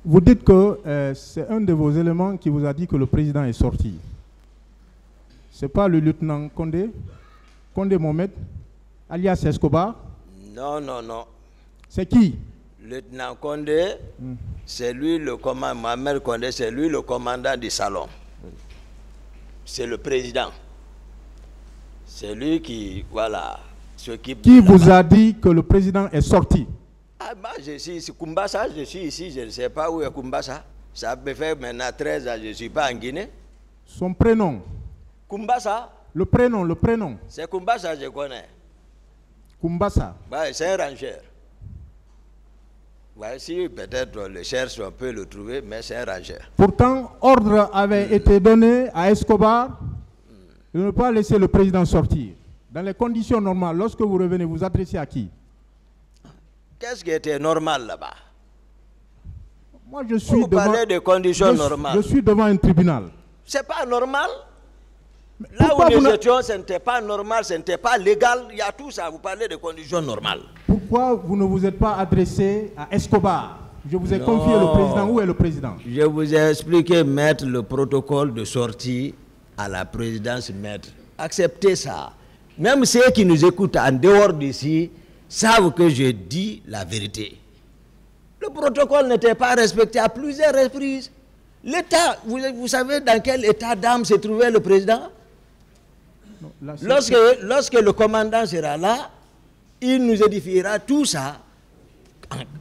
Vous dites que c'est un de vos éléments qui vous a dit que le président est sorti. Ce n'est pas le lieutenant Condé Mohamed, alias Escobar? Non, non, non. C'est qui? Le lieutenant Condé, c'est lui le commandant, Mohamed Condé, c'est lui le commandant du salon. C'est le président. C'est lui qui, voilà, s'occupe. Qui vous a dit que le président est sorti? Ah, bah, je suis ici, Kumbasa, je suis ici, je ne sais pas où est Kumbasa. Ça me fait maintenant 13 ans, je ne suis pas en Guinée. Son prénom? Kumbasa. Le prénom. C'est Kumbasa, je connais. Kumbasa. Ouais, c'est un rangeur. Ouais, si peut-être on le cherche, on peut le trouver, mais c'est un rangeur. Pourtant, ordre avait été donné à Escobar de ne pas laisser le président sortir. Dans les conditions normales, lorsque vous revenez, vous adressez à qui? Qu'est-ce qui était normal là-bas? Moi, je suis vous parlez de conditions normales. Je suis devant un tribunal. C'est pas normal. Là où nous étions, ce n'était pas normal, ce n'était pas légal. Il y a tout ça. Vous parlez de conditions normales. Pourquoi vous ne vous êtes pas adressé à Escobar? Je vous ai confié le président. Où est le président? Je vous ai expliqué, maître, le protocole de sortie à la présidence, maître. Acceptez ça. Même ceux qui nous écoutent en dehors d'ici savent que je dis la vérité. Le protocole n'était pas respecté à plusieurs reprises. L'État, vous savez dans quel état d'âme se trouvait le président? Non, lorsque le commandant sera là, il nous édifiera tout ça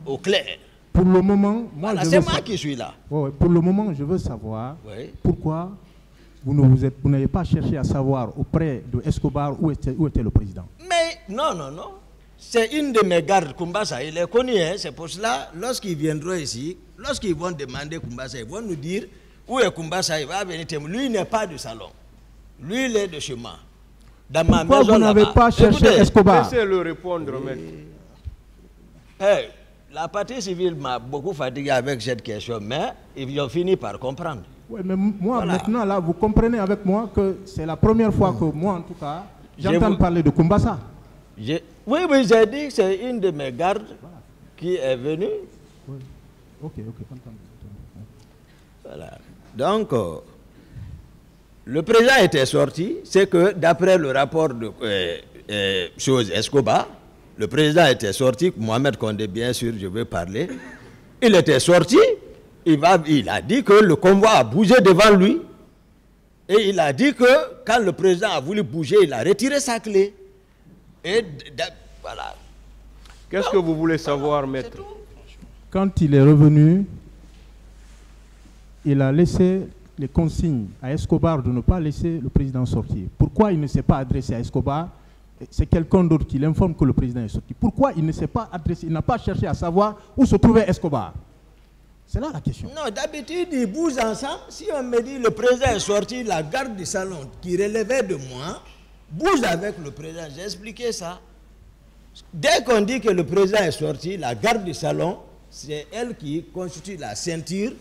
au clair. Pour le moment, voilà, c'est moi qui suis là. Pour le moment, je veux savoir pourquoi vous n'avez pas cherché à savoir auprès de Escobar où était le président. Mais non. C'est une de mes gardes, Kumbasa, il est connu, hein, c'est pour cela, lorsqu'ils viendront ici, lorsqu'ils vont demander Kumbasa, ils vont nous dire où est Kumbasa, il va venir témoigner. Lui, il n'est pas du salon. Lui, il est de chez moi. Dans ma maison, vous n'avez pas cherché Escobar? Laissez-le répondre, maître. Hey, la partie civile m'a beaucoup fatigué avec cette question, mais ils ont fini par comprendre. Oui, mais moi, maintenant, là, vous comprenez avec moi que c'est la première fois que moi, en tout cas, j'entends parler de Kumbasa. Oui, j'ai dit que c'est une de mes gardes qui est venue. Oui. Ok. Voilà. Donc, le président était sorti. C'est que d'après le rapport de chose Escobar, le président était sorti. Mohamed Condé, bien sûr, je veux parler. Il était sorti. Il a dit que le convoi a bougé devant lui. Et il a dit que quand le président a voulu bouger, il a retiré sa clé. Et voilà. Qu'est-ce que vous voulez savoir, maître? Quand il est revenu, il a laissé les consignes à Escobar de ne pas laisser le président sortir. Pourquoi il ne s'est pas adressé à Escobar? C'est quelqu'un d'autre qui l'informe que le président est sorti. Pourquoi il ne s'est pas adressé, il n'a pas cherché à savoir où se trouvait Escobar? C'est là la question. Non, d'habitude, ils bougent ensemble. Si on me dit le président est sorti, la garde du salon qui relevait de moi bouge avec le président. J'ai expliqué ça. Dès qu'on dit que le président est sorti, la garde du salon, c'est elle qui constitue la ceinture,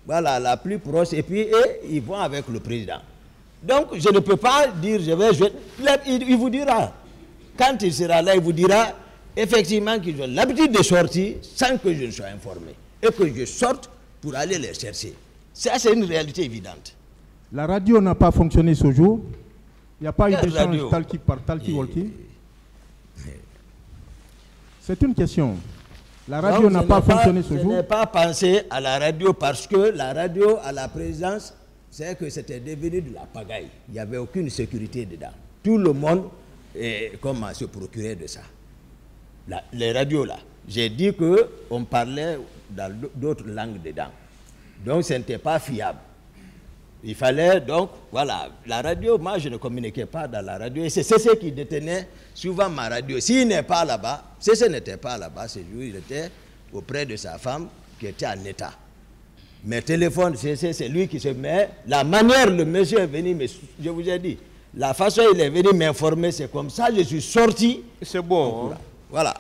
voilà, la plus proche, et puis ils vont avec le président. Donc, je ne peux pas dire, il vous dira, quand il sera là, il vous dira effectivement qu'ils ont l'habitude de sortir sans que je ne sois informé, et que je sorte pour aller les chercher. Ça, c'est une réalité évidente. La radio n'a pas fonctionné ce jour. Il n'y a pas eu d'échange talkie-walkie. C'est une question. La radio n'a pas fonctionné ce jour. Je n'ai pas pensé à la radio parce que la radio à la présidence, c'est que c'était devenu de la pagaille. Il n'y avait aucune sécurité dedans. Tout le monde comment se procurer de ça. Les radios là. J'ai dit qu'on parlait dans d'autres langues dedans. Donc ce n'était pas fiable. Il fallait donc, voilà, la radio, moi je ne communiquais pas dans la radio. Et c'est ce qui détenait souvent ma radio. S'il n'est pas là-bas, ce n'était pas là-bas, ce jour, il était auprès de sa femme qui était en état. Mes téléphones, c'est lui qui se met. La manière, le monsieur est venu, mais je vous ai dit, la façon il est venu m'informer, c'est comme ça, je suis sorti. C'est bon. Hein? Voilà.